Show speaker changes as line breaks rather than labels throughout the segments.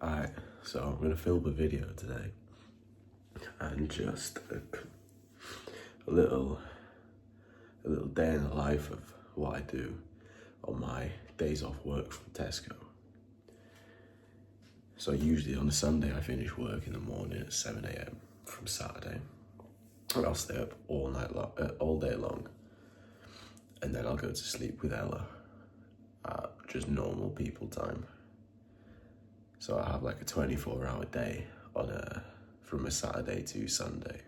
Alright, so I'm going to film a video today and just a little day in the life of what I do on my days off work from Tesco. So usually on a Sunday I finish work in the morning at 7 AM from Saturday, and I'll stay up all day long, and then I'll go to sleep with Ella at just normal people time. So I have like a 24-hour day from a Saturday to Sunday.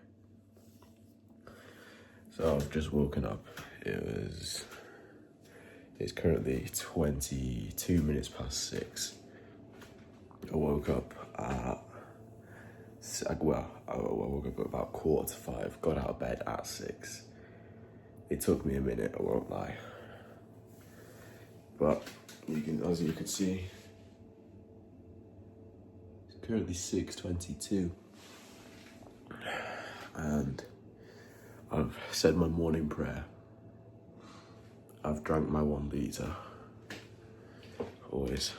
So I've just woken up. It's currently 22 minutes past 6. I woke up at, I woke up at about 4:45, got out of bed at 6. It took me a minute, I won't lie. But as you can see, it's currently 6:22. And I've said my morning prayer. I've drank my 1 litre, always.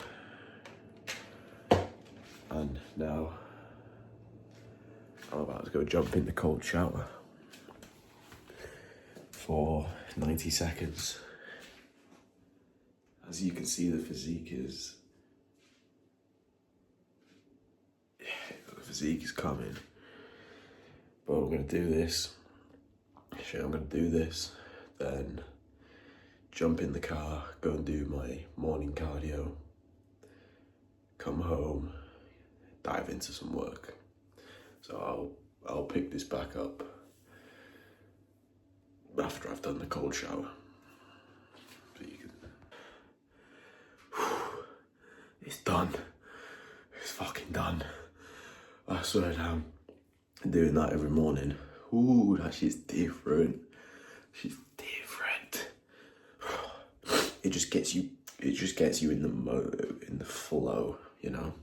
And now I'm about to go jump in the cold shower for 90 seconds. As you can see, the physique is coming. But I'm gonna do this. Then jump in the car, go and do my morning cardio, come home, dive into some work. So I'll pick this back up after I've done the cold shower. So you can... It's done. It's fucking done. I swear down. Doing that every morning. Ooh, that shit's different. She's different. It just gets you in the flow, you know.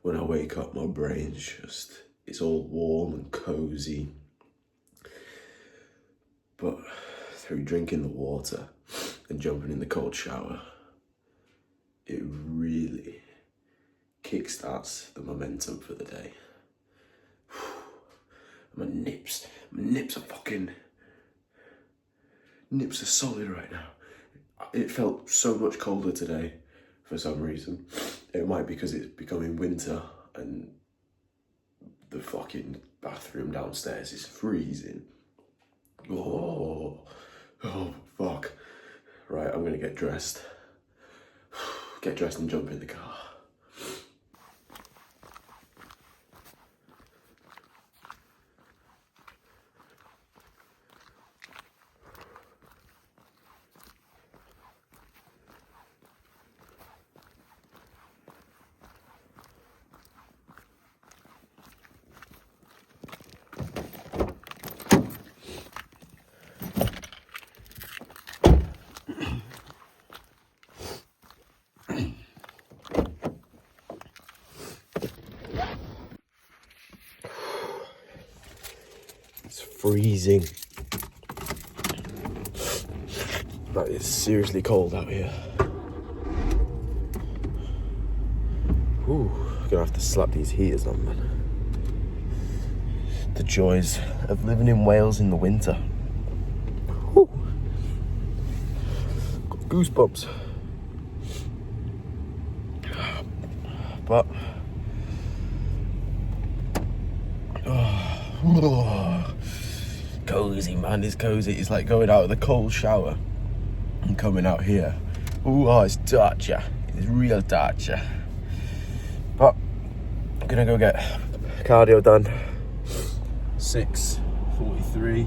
When I wake up, my brain's it's all warm and cozy. But through drinking the water and jumping in the cold shower, it really kickstarts the momentum for the day. My nips are solid right now. It felt so much colder today for some reason. It might be because it's becoming winter and the fucking bathroom downstairs is freezing. Oh fuck. Right, I'm gonna get dressed. Get dressed and jump in the car. It's freezing. Like, it's seriously cold out here. Ooh, I'm gonna have to slap these heaters on, man. The joys of living in Wales in the winter. Ooh. Got goosebumps. But cozy, man, it's cozy. It's like going out of the cold shower and coming out here. Ooh, it's torture. It's real torture. But I'm gonna go get cardio done. 6:43.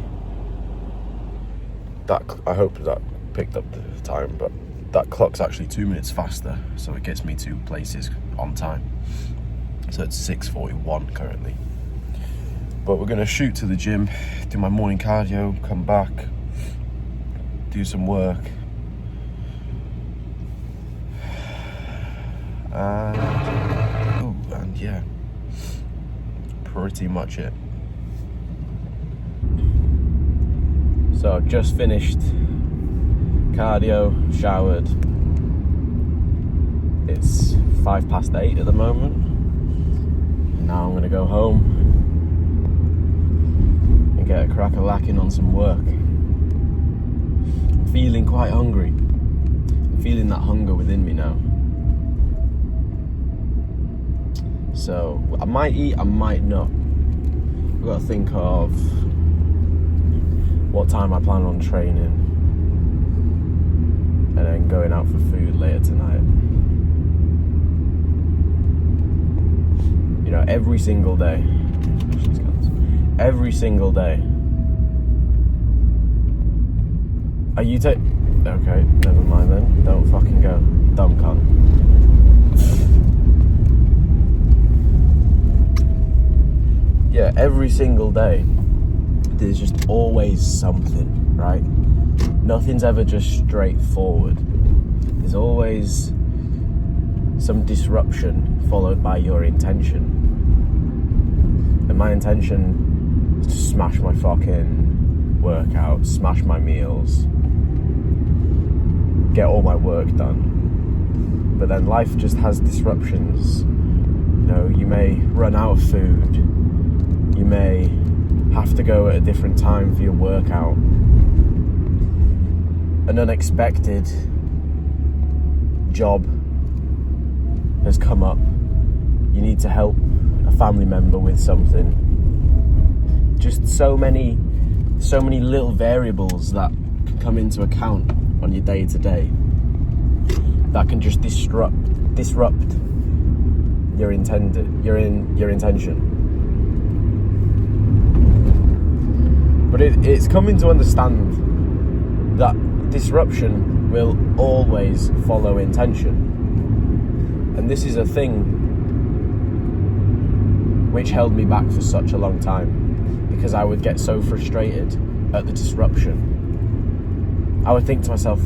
I hope that picked up the time, but that clock's actually 2 minutes faster, so it gets me to places on time. So it's 6:41 currently. But we're gonna shoot to the gym, do my morning cardio, come back, do some work. And yeah, pretty much it. So I've just finished cardio, showered. It's 8:05 at the moment. And now I'm going to go home and get a crack-a-lacking on some work. I'm feeling quite hungry. I'm feeling that hunger within me now. So I might eat, I might not. I've got to think of what time I plan on training and then going out for food later tonight. You know, every single day. Every single day. Are you okay, never mind then. Don't fucking go. Dumb cunt. Yeah, every single day there's just always something, right? Nothing's ever just straightforward. There's always some disruption followed by your intention. And my intention is to smash my fucking workout, smash my meals, get all my work done. But then life just has disruptions. You know, you may run out of food. You may have to go at a different time for your workout. An unexpected job has come up. You need to help a family member with something. Just so many little variables that can come into account on your day to day that can just disrupt your intention. But it's coming to understand that disruption will always follow intention. And this is a thing which held me back for such a long time, because I would get so frustrated at the disruption. I would think to myself,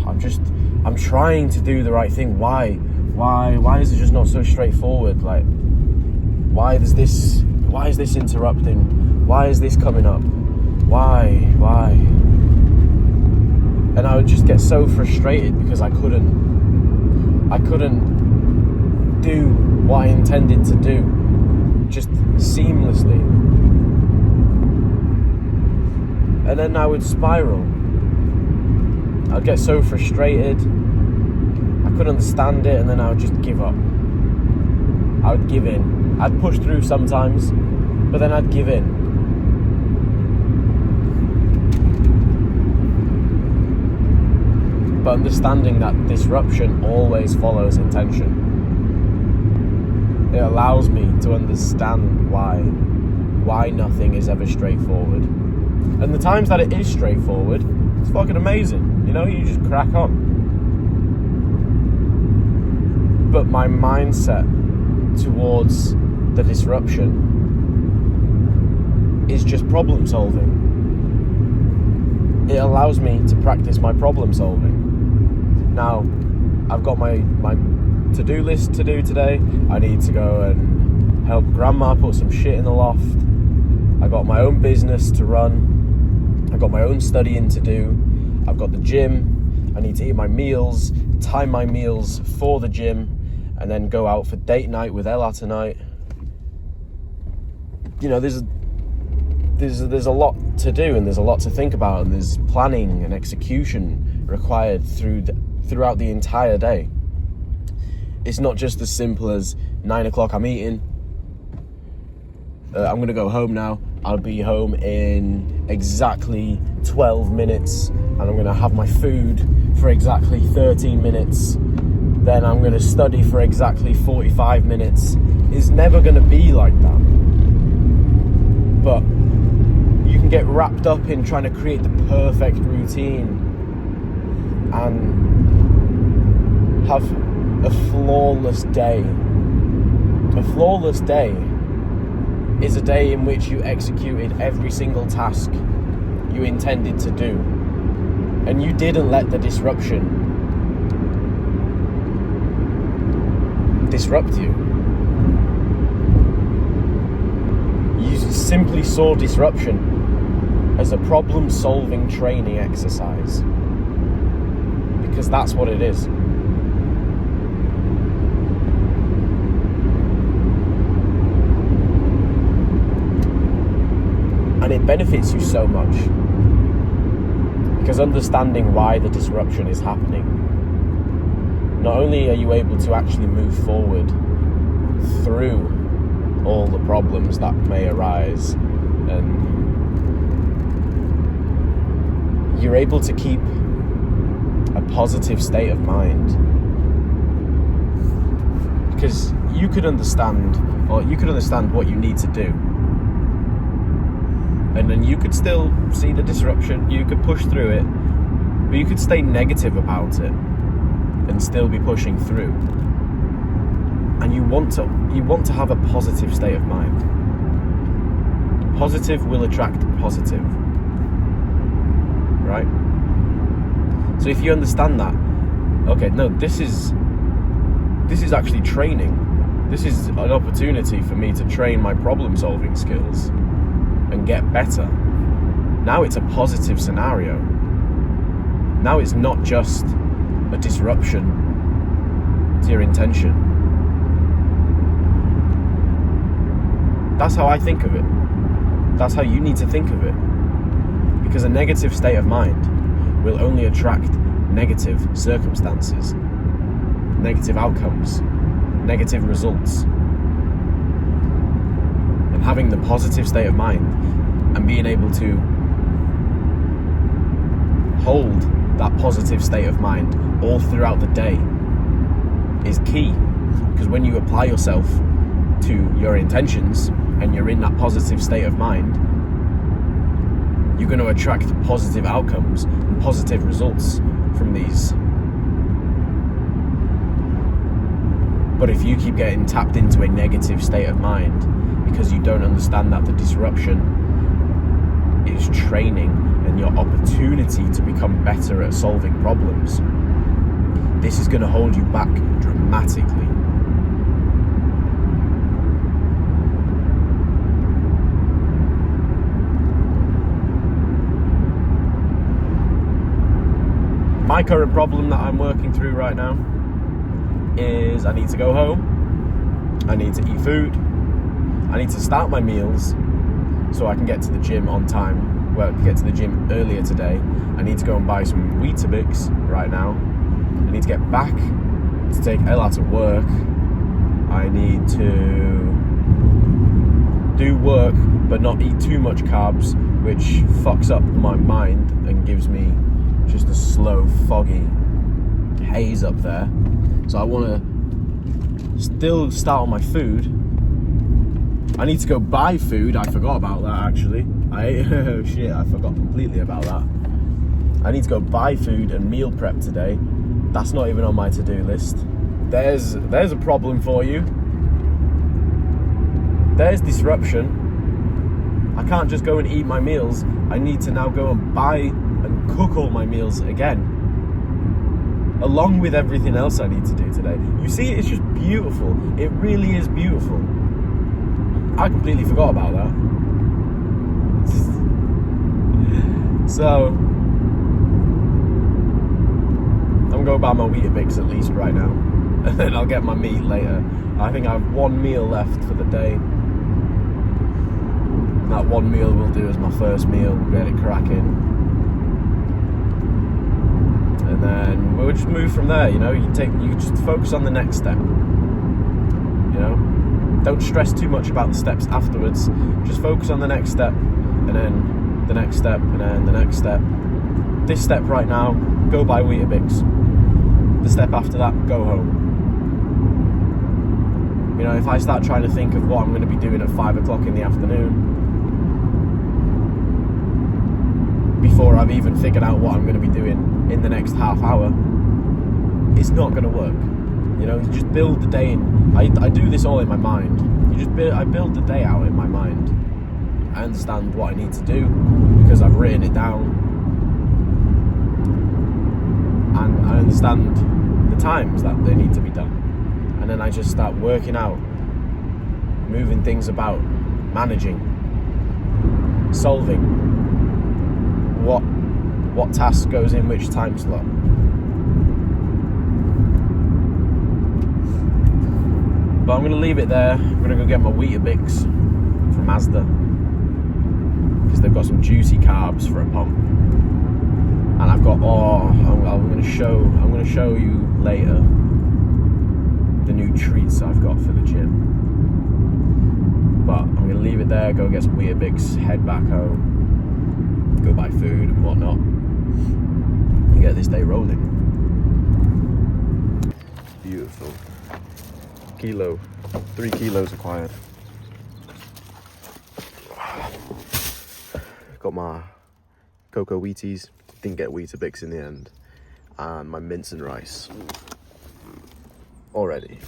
I'm trying to do the right thing. Why is it just not so straightforward? Like, why is this interrupting? Why is this coming up? Why? And I would just get so frustrated because I couldn't do what I intended to do just seamlessly. And then I would spiral. I'd get so frustrated, I couldn't understand it, and then I would just give up. I would give in. I'd push through sometimes, but then I'd give in. But understanding that disruption always follows intention, it allows me to understand why nothing is ever straightforward. And the times that it is straightforward, it's fucking amazing. You know, you just crack on. But my mindset towards the disruption is just problem solving. It allows me to practice my problem solving. Now, I've got my to-do list to do today. I need to go and help grandma put some shit in the loft. I got my own business to run. I got my own studying to do. I've got the gym. I need to eat my meals, time my meals for the gym, and then go out for date night with Ella tonight. You know, there's a lot to do, and there's a lot to think about, and there's planning and execution required throughout the entire day. It's not just as simple as 9 o'clock I'm eating. I'm going to go home now. I'll be home in exactly 12 minutes, and I'm going to have my food for exactly 13 minutes. Then I'm going to study for exactly 45 minutes. It's never going to be like that. But you can get wrapped up in trying to create the perfect routine and have a flawless day. A flawless day is a day in which you executed every single task you intended to do, and you didn't let the disruption disrupt you. You simply saw disruption as a problem-solving training exercise, because that's what it is.
elevates you so much. Because understanding why the disruption is happening, not only are you able to actually move forward through all the problems that may arise, and you're able to keep a positive state of mind. Because you could understand what you need to do, and then you could still see the disruption, you could push through it, but you could stay negative about it and still be pushing through. And you want to have a positive state of mind. Positive will attract positive, right? So if you understand that, okay, no, this is actually training. This is an opportunity for me to train my problem solving skills and get better. Now it's a positive scenario. Now it's not just a disruption to your intention. That's how I think of it. That's how you need to think of it. Because a negative state of mind will only attract negative circumstances, negative outcomes, negative results. And having the positive state of mind and being able to hold that positive state of mind all throughout the day is key. Because when you apply yourself to your intentions and you're in that positive state of mind, you're going to attract positive outcomes and positive results from these. But if you keep getting tapped into a negative state of mind because you don't understand that the disruption is training and your opportunity to become better at solving problems, this is going to hold you back dramatically. My current problem that I'm working through right now is I need to go home, I need to eat food, I need to start my meals so I can get to the gym on time, get to the gym earlier today. I need to go and buy some Weetabix right now. I need to get back to take Ella to work. I need to do work but not eat too much carbs, which fucks up my mind and gives me just a slow, foggy haze up there. So I want to still start on my food. I need to go buy food. I forgot about that, actually. I forgot completely about that. I need to go buy food and meal prep today. That's not even on my to-do list. There's a problem for you. There's disruption. I can't just go and eat my meals. I need to now go and buy and cook all my meals again, along with everything else I need to do today. You see, it's just beautiful. It really is beautiful. I completely forgot about that. So I'm gonna go buy my Weetabix at least right now, and then I'll get my meat later. I think I have one meal left for the day. That one meal will do as my first meal, get it cracking. And then we'll just move from there, you know. You just focus on the next step. You know? Don't stress too much about the steps afterwards. Just focus on the next step, and then the next step, and then the next step. This step right now, go buy Weetabix. The step after that, go home. You know, if I start trying to think of what I'm going to be doing at 5 o'clock in the afternoon, before I've even figured out what I'm going to be doing in the next half hour, it's not going to work. You know, you just build the day in. I do this all in my mind. I build the day out in my mind. I understand what I need to do because I've written it down, and I understand the times that they need to be done. And then I just start working out, moving things about, managing, solving what task goes in which time slot. But I'm going to leave it there. I'm going to go get my Weetabix from Asda, because they've got some juicy carbs for a pump. And I've got, I'm going to show you later the new treats I've got for the gym. But I'm going to leave it there, go get some Weetabix, head back home, go buy food and whatnot, and get this day rolling. Beautiful. 3 kilos acquired. Got my cocoa Wheaties, didn't get Weetabix in the end, and my mince and rice already.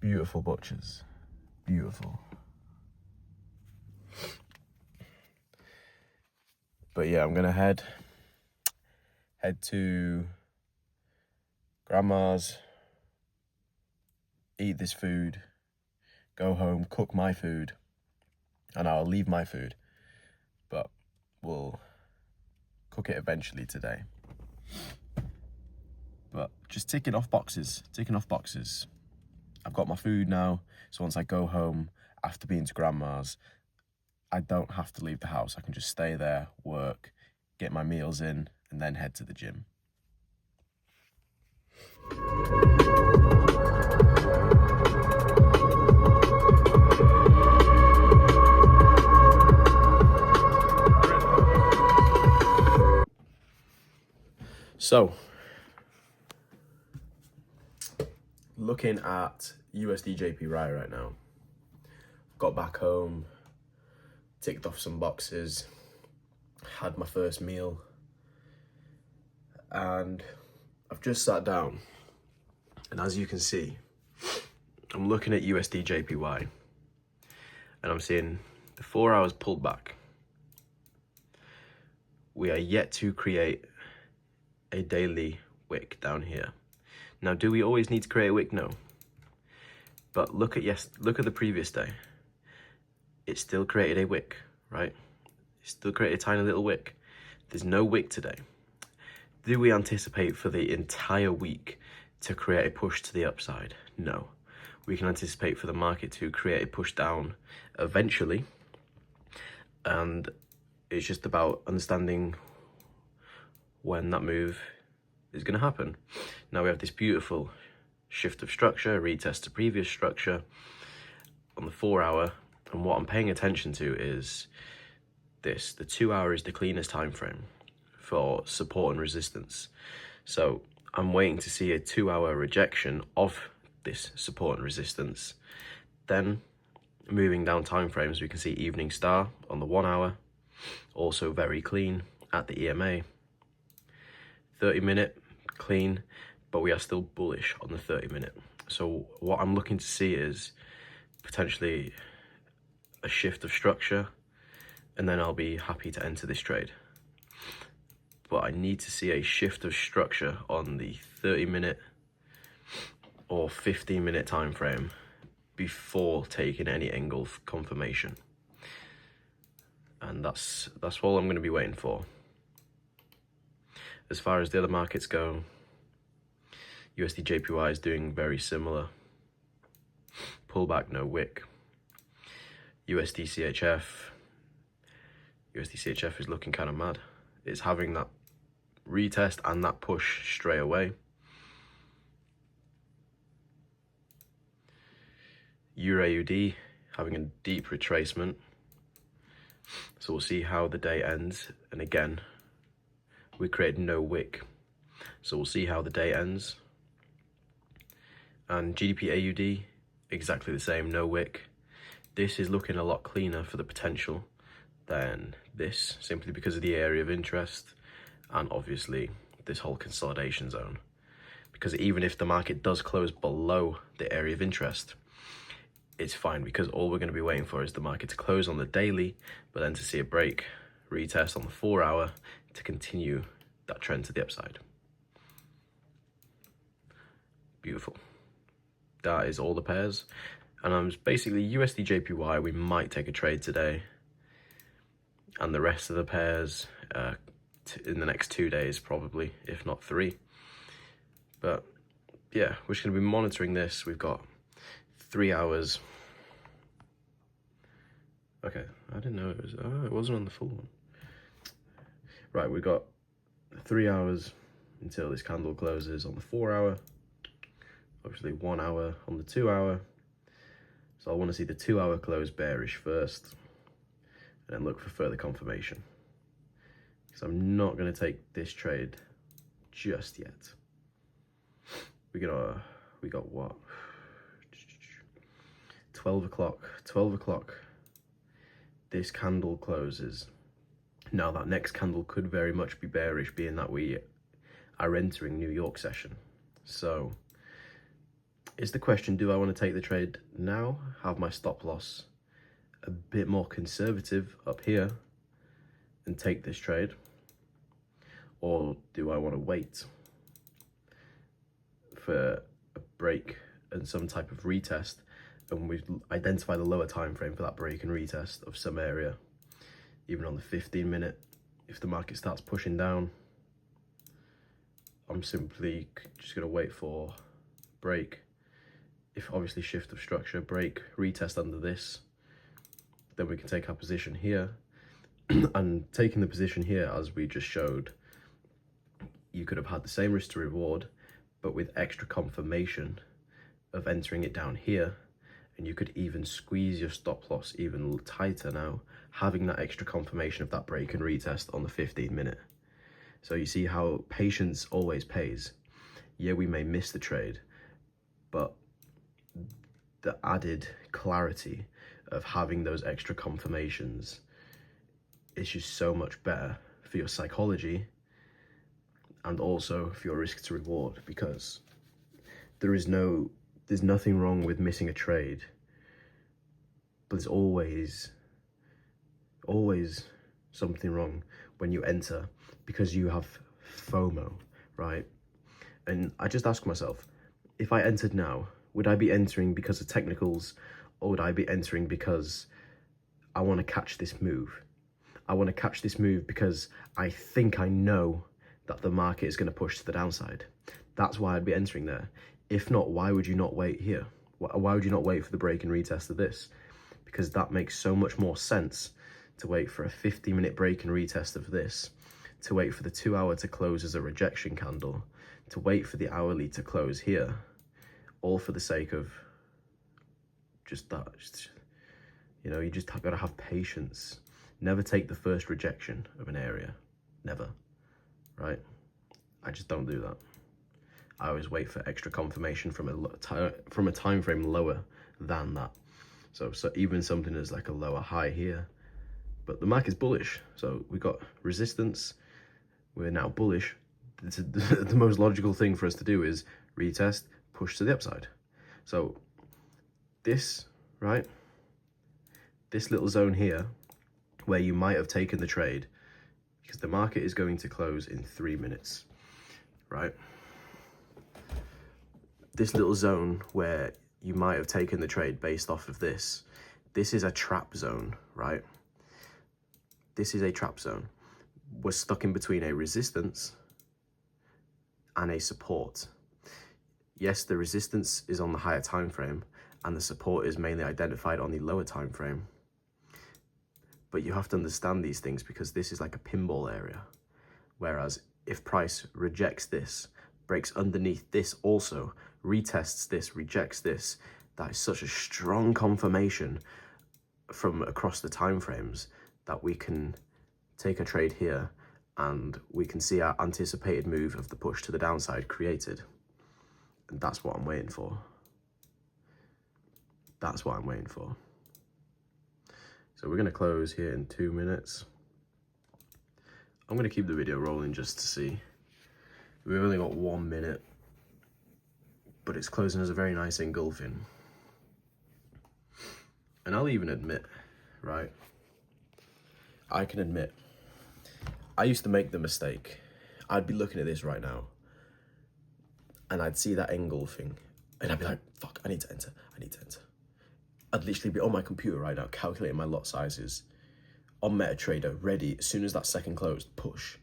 Beautiful butchers, beautiful. But yeah, I'm gonna head to grandma's, eat this food, go home, cook my food, and I'll leave my food, but we'll cook it eventually today. But just ticking off boxes. I've got my food now, so once I go home after being to grandma's, I don't have to leave the house. I can just stay there, work, get my meals in, and then head to the gym. So, looking at USD JPY right now. Got back home, ticked off some boxes, had my first meal, and I've just sat down, and as you can see, I'm looking at USD JPY, and I'm seeing the 4 hours pulled back. We are yet to create a daily wick down here. Now, do we always need to create a wick? No. But look at the previous day. It still created a wick, right? It still created a tiny little wick. There's no wick today. Do we anticipate for the entire week to create a push to the upside? No. We can anticipate for the market to create a push down eventually. And it's just about understanding when that move is going to happen. Now we have this beautiful shift of structure, retest to previous structure on the 4 hour, and what I'm paying attention to is this. The 2 hour is the cleanest time frame for support and resistance. So I'm waiting to see a 2 hour rejection of this support and resistance. Then moving down time frames, we can see evening star on the 1 hour, also very clean at the EMA. 30-minute clean, but we are still bullish on the 30-minute. So what I'm looking to see is potentially a shift of structure, and then I'll be happy to enter this trade. But I need to see a shift of structure on the 30-minute or 15-minute time frame before taking any angle confirmation. And that's all I'm going to be waiting for. As far as the other markets go, USD JPY is doing very similar. Pullback, no wick. USD CHF is looking kind of mad. It's having that retest and that push straight away. Euro AUD having a deep retracement. So we'll see how the day ends. And again, we created no wick. So we'll see how the day ends. And GDP AUD, exactly the same, no wick. This is looking a lot cleaner for the potential than this, simply because of the area of interest and obviously this whole consolidation zone. Because even if the market does close below the area of interest, it's fine, because all we're going to be waiting for is the market to close on the daily, but then to see a break, retest on the 4 hour to continue that trend to the upside. Beautiful. That is all the pairs. And I'm basically USD JPY, we might take a trade today. And the rest of the pairs in the next 2 days, probably, if not 3. But yeah, we're just going to be monitoring this. We've got 3 hours Okay, I didn't know it was, oh, it wasn't on the full one. Right, we got 3 hours until this candle closes on the 4 hour. Obviously 1 hour on the 2 hour. So I want to see the 2 hour close bearish first, and then look for further confirmation. Because I'm not going to take this trade just yet. We got what? 12 o'clock. This candle closes. Now that next candle could very much be bearish, being that we are entering New York session. So is the question, do I want to take the trade now, have my stop loss a bit more conservative up here and take this trade? Or do I want to wait for a break and some type of retest, and we identify the lower time frame for that break and retest of some area, even on the 15 minute? If the market starts pushing down, I'm simply just going to wait for break. If obviously shift of structure, break, retest under this, then we can take our position here. And taking the position here, as we just showed, you could have had the same risk to reward, but with extra confirmation of entering it down here, and you could even squeeze your stop loss even tighter now, having that extra confirmation of that break and retest on the 15 minute. So you see how patience always pays. Yeah, we may miss the trade, but the added clarity of having those extra confirmations is just so much better for your psychology and also for your risk to reward, because there's nothing wrong with missing a trade, but there's always something wrong when you enter because you have FOMO, right? And I just ask myself, if I entered now, would I be entering because of technicals, or would I be entering because I want to catch this move? I want to catch this move because I think I know that the market is going to push to the downside. That's why I'd be entering there. If not, why would you not wait here? Why would you not wait for the break and retest of this? Because that makes so much more sense to wait for a 50-minute break and retest of this, to wait for the 2 hour to close as a rejection candle, to wait for the hourly to close here, all for the sake of just that. You know, you just got to have patience. Never take the first rejection of an area. Never. Right? I just don't do that. I always wait for extra confirmation from a time frame lower than that. So even something as like a lower high here, but the market's bullish. So we got resistance. We're now bullish. The most logical thing for us to do is retest, push to the upside. So this, right? This little zone here, where you might have taken the trade, because the market is going to close in 3 minutes, right? This little zone where you might have taken the trade based off of this is a trap zone, right? This is a trap zone. We're stuck in between a resistance and a support. Yes, the resistance is on the higher time frame and the support is mainly identified on the lower time frame. But you have to understand these things, because this is like a pinball area. Whereas if price rejects this, breaks underneath this also, retests this, rejects this, that is such a strong confirmation from across the time frames that we can take a trade here and we can see our anticipated move of the push to the downside created. And that's what I'm waiting for. That's what I'm waiting for. So we're going to close here in 2 minutes. I'm going to keep the video rolling just to see. We've only got 1 minute, but it's closing as a very nice engulfing. And I'll even admit, right? I can admit, I used to make the mistake. I'd be looking at this right now, and I'd see that engulfing, and I'd be like, fuck, I need to enter. I'd literally be on my computer right now, calculating my lot sizes, on MetaTrader, ready, as soon as that second closed, push.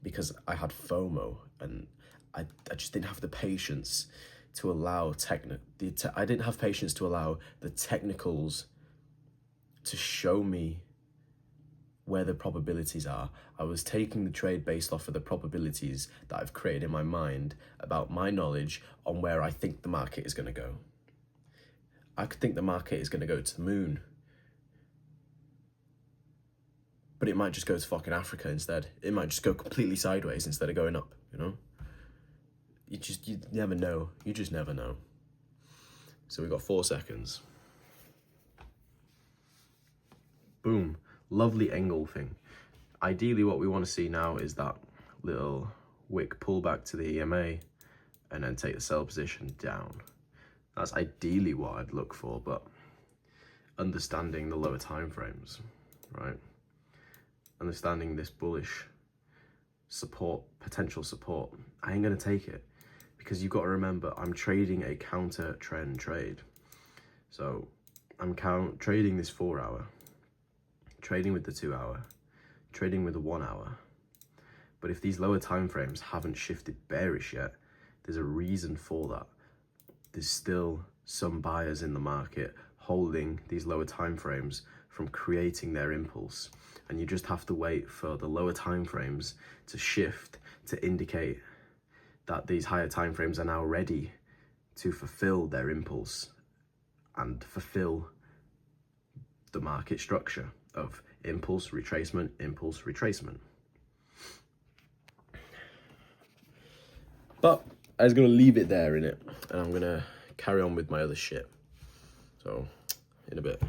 Because I had FOMO, and I just didn't have the patience to allow I didn't have patience to allow the technicals to show me where the probabilities are. I was taking the trade based off of the probabilities that I've created in my mind about my knowledge on where I think the market is going to go. I could think the market is going to go to the moon, but it might just go to fucking Africa instead. It might just go completely sideways instead of going up, you know? You never know. You just never know. So we've got 4 seconds. Boom. Lovely engulfing. Ideally what we want to see now is that little wick pullback to the EMA and then take the sell position down. That's ideally what I'd look for, but understanding the lower time frames, right? Understanding this bullish support, potential support, I ain't gonna take it, because you've got to remember, I'm trading a counter trend trade. So I'm trading this 4 hour, trading with the 2 hour, trading with the 1 hour. But if these lower time frames haven't shifted bearish yet, there's a reason for that. There's still some buyers in the market holding these lower time frames from creating their impulse. And you just have to wait for the lower time frames to shift to indicate that these higher time frames are now ready to fulfill their impulse and fulfill the market structure of impulse, retracement, impulse, retracement. But I was going to leave it there, innit? And I'm going to carry on with my other shit. So, in a bit.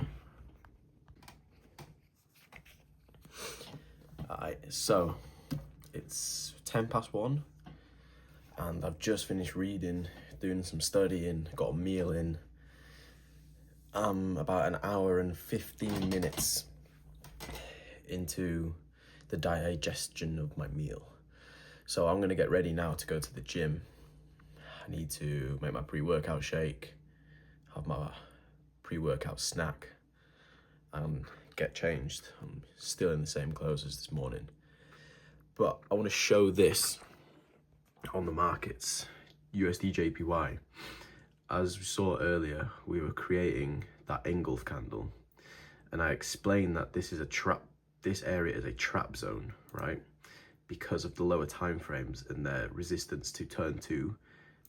Alright, so it's 1:10, and I've just finished reading, doing some studying, got a meal in. I'm about an hour and 15 minutes into the digestion of my meal. So I'm gonna get ready now to go to the gym. I need to make my pre-workout shake, have my pre-workout snack, and get changed. I'm still in the same clothes as this morning. But I want to show this on the markets. USD JPY. As we saw earlier, we were creating that engulf candle, and I explained that this is a trap. This area is a trap zone, right? Because of the lower time frames and their resistance to turn to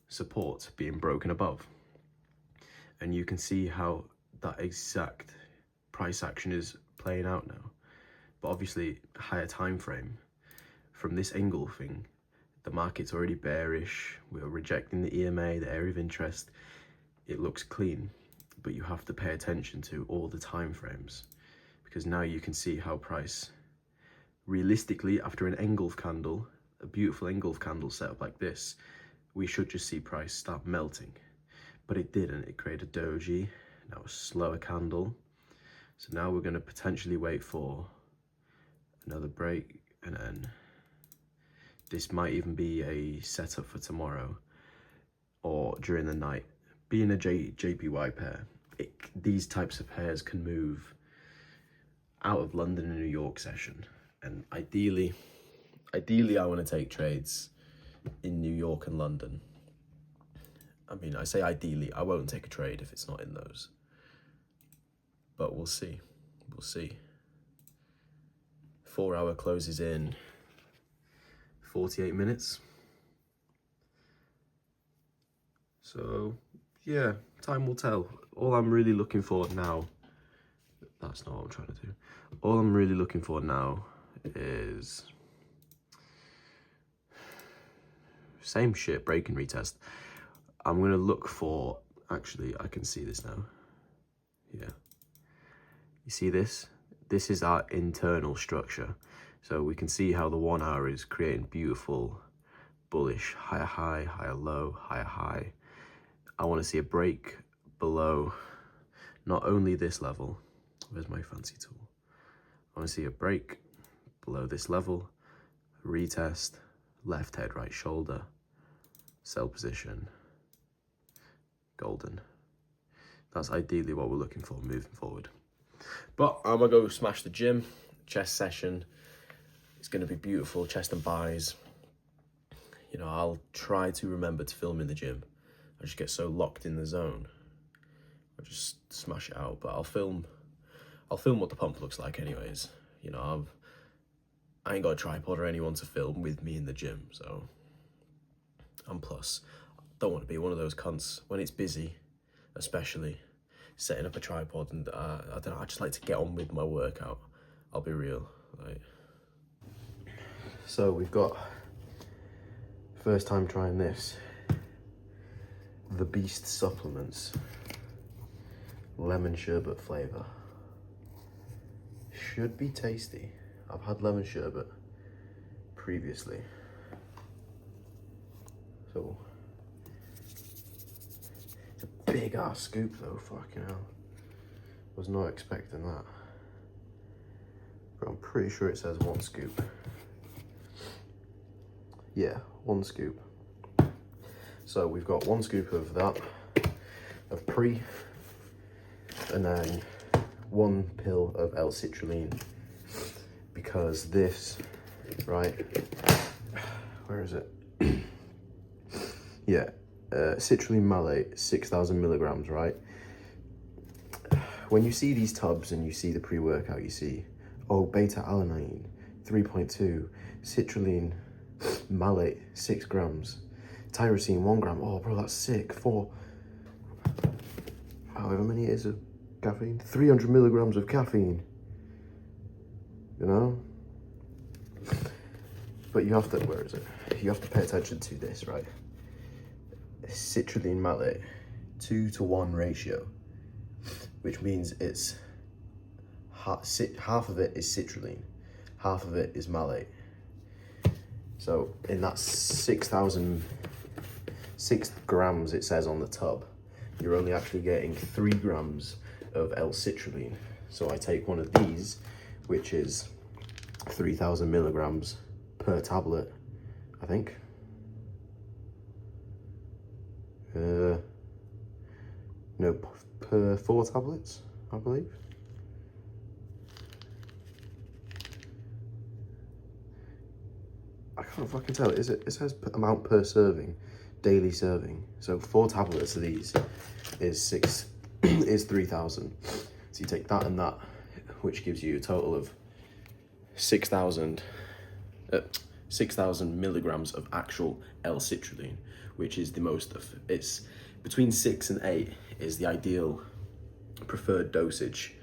support being broken above. And you can see how that exact price action is playing out now. But obviously, higher time frame, from this engulfing, the market's already bearish. We're rejecting the EMA, the area of interest. It looks clean, but you have to pay attention to all the time frames, because now you can see how price, realistically, after an engulf candle, a beautiful engulf candle set up like this, we should just see price start melting. But it didn't. It created a doji, now a slower candle. So now we're going to potentially wait for another break, and then this might even be a setup for tomorrow or during the night. Being a JPY pair, these types of pairs can move out of London and New York session. And ideally I want to take trades in New York and London. I mean, I say ideally, I won't take a trade if it's not in those. But we'll see. We'll see. 4 hour closes in 48 minutes. So, yeah, time will tell. All I'm really looking for now, that's not what I'm trying to do. All I'm really looking for now is same shit, break and retest. I'm going to look for, actually, I can see this now. Yeah. You see this? This is our internal structure. So we can see how the 1 hour is creating beautiful, bullish, higher high, higher low, higher high. I want to see a break below not only this level. Where's my fancy tool? I want to see a break below this level, retest, left head, right shoulder, sell position, golden. That's ideally what we're looking for moving forward. But I'm gonna go smash the gym, chest session. It's gonna be beautiful, chest and buys. You know, I'll try to remember to film in the gym. I just get so locked in the zone. I'll just smash it out, but I'll film I'll film what the pump looks like anyways. You know, I ain't got a tripod or anyone to film with me in the gym, so. And plus, I don't want to be one of those cunts when it's busy, especially setting up a tripod, and I don't know, I just like to get on with my workout. I'll be real. Like. So we've got, first time trying this, the Beast supplements, lemon sherbet flavour. Should be tasty. I've had lemon sherbet previously. So, it's a big ass scoop though, fucking hell. Was not expecting that. But I'm pretty sure it says 1 scoop. Yeah, 1 scoop. So we've got 1 scoop of that, of pre, and then 1 pill of L-citrulline, because this, right, where is it? Yeah, citrulline malate, 6,000 milligrams, right? When you see these tubs and you see the pre-workout, you see, oh, beta-alanine, 3.2, citrulline malate, 6 grams, tyrosine, 1 gram. Oh, bro, that's sick. 4, however many it is of caffeine, 300 milligrams of caffeine, you know? But you have to, where is it? You have to pay attention to this, right? Citrulline malate, 2-to-1 ratio, which means it's half of it is citrulline, half of it is malate. So in that 6 grams it says on the tub, you're only actually getting 3 grams of L-citrulline. So I take one of these, which is 3,000 milligrams per tablet, I think. No, per 4 tablets, I believe. I can't fucking tell. Is it? It says amount per serving, daily serving. So 4 tablets of these is 3,000. So you take that and that, which gives you a total of 6,000 milligrams of actual L-citrulline, which is the most of it's between 6 and 8 is the ideal preferred dosage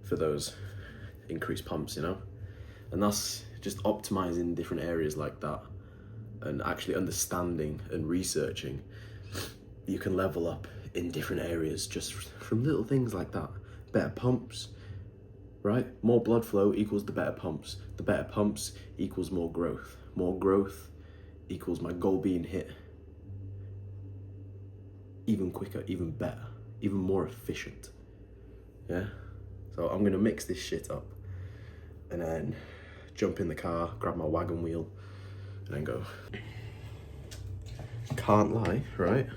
for those increased pumps, you know? And that's just optimizing different areas like that and actually understanding and researching. You can level up in different areas just from little things like that. Better pumps, right? More blood flow equals the better pumps. The better pumps equals more growth. More growth equals my goal being hit even quicker, even better, even more efficient. Yeah? So I'm gonna mix this shit up and then jump in the car, grab my wagon wheel, and then go. Can't lie, right?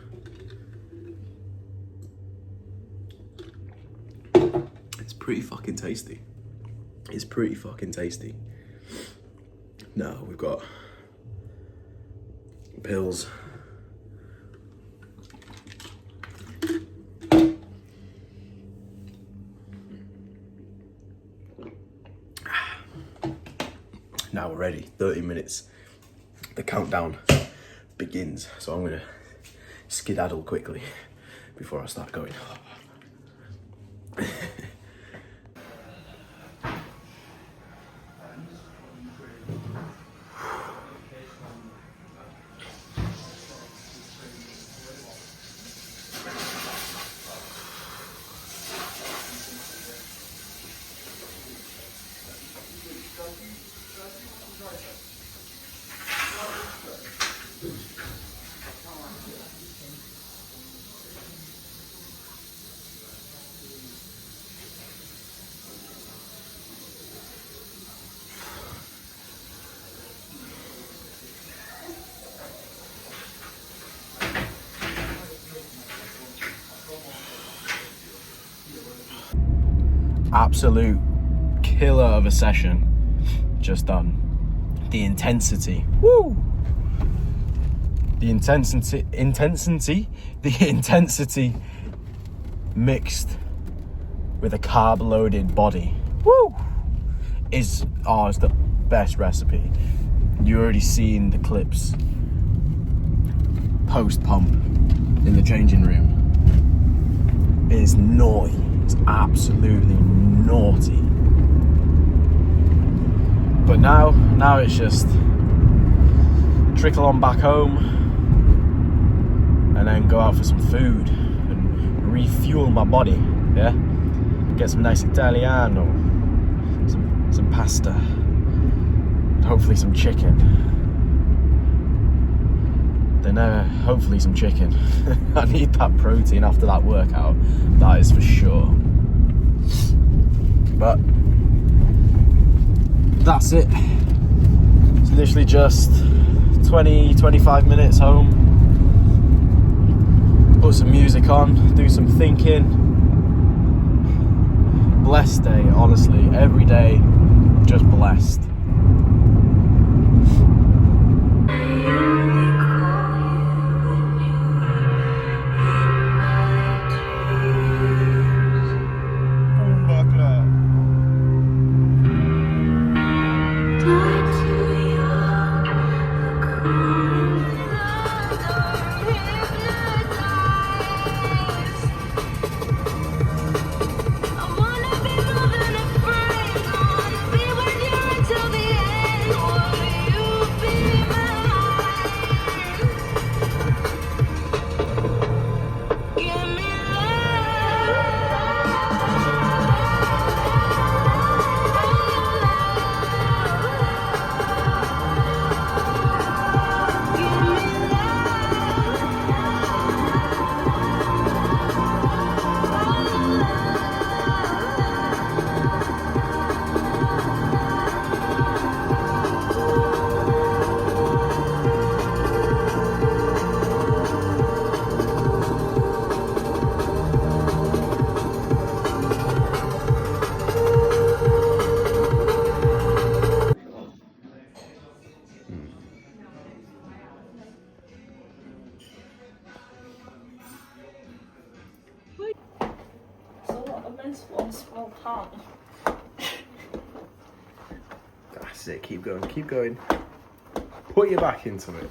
It's pretty fucking tasty. It's pretty fucking tasty. Now we've got pills. Now we're ready, 30 minutes. The countdown begins. So I'm gonna skedaddle quickly before I start going. Absolute killer of a session just done. The intensity, woo! The intensity mixed with a carb-loaded body. Woo! It's the best recipe. You already seen the clips post-pump in the changing room. It is naughty. It's absolutely naughty. But now it's just trickle on back home and then go out for some food and refuel my body, yeah? Get some nice Italiano, some pasta, and hopefully some chicken. Then hopefully some chicken. I need that protein after that workout, that is for sure. But that's it. It's literally just 20-25 minutes home. Put some music on, do some thinking. Blessed day, honestly. Every day, just blessed.
One small part.
That's it, keep going, keep going. Put your back into it.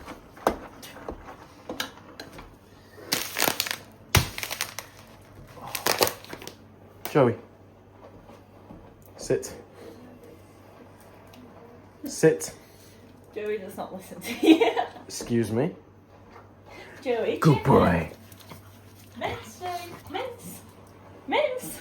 Joey, sit. Sit.
Joey does not listen to you.
Excuse me.
Joey.
Good boy.
Mince, Joey. Mince. Mince.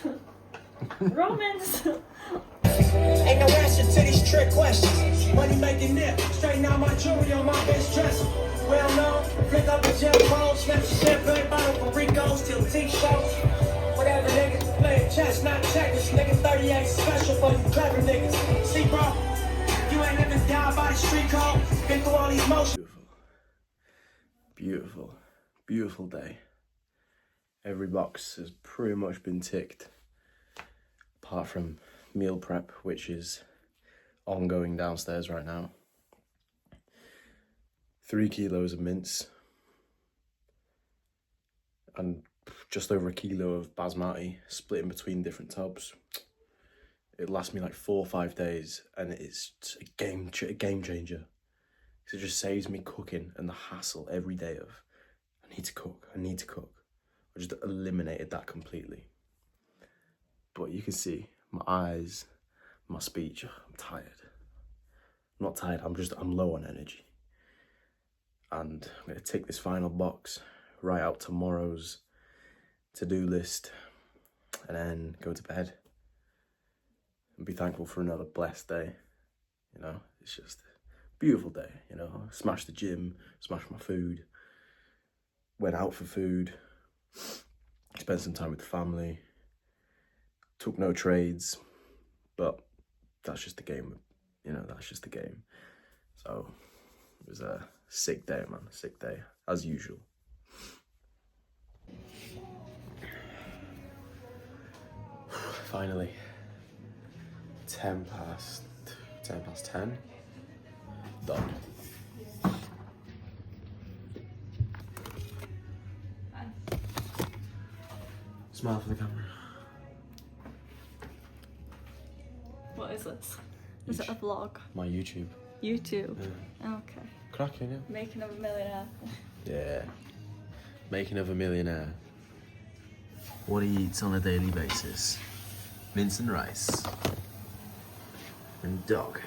Romans.
Ain't no answer to these trick questions. Money making nip, straighten out my jewelry on my best dresser. Well known, flick up a gem phone, snatch a champagne bottle from Rico's till T-shirts. Whatever niggas playing chess, not checkers. Nigga 38 special for you clever niggas. See, bro, you ain't living down by the street code. Been through all these motions.
Beautiful, beautiful day. Every box has pretty much been ticked, apart from meal prep, which is ongoing downstairs right now. 3 kilos of mince and just over a kilo of basmati split in between different tubs. It lasts me like 4 or 5 days, and it's a game changer. It just saves me cooking and the hassle every day of I need to cook. I just eliminated that completely. But you can see my eyes, my speech, I'm tired. I'm not tired, I'm low on energy. And I'm gonna tick this final box, write out tomorrow's to-do list, and then go to bed and be thankful for another blessed day. You know, it's just a beautiful day, you know. Smashed the gym, smashed my food, went out for food, spent some time with the family, took no trades, but that's just the game, you know, that's just the game. So it was a sick day, man, sick day, as usual. Finally, 10 past 10. Done. Smile for the camera.
What is this? Is it a vlog?
My YouTube.
YouTube? Okay.
Cracking, yeah.
Making of a millionaire.
Yeah. Making of a millionaire. What he eats on a daily basis. Mince and rice. And dog.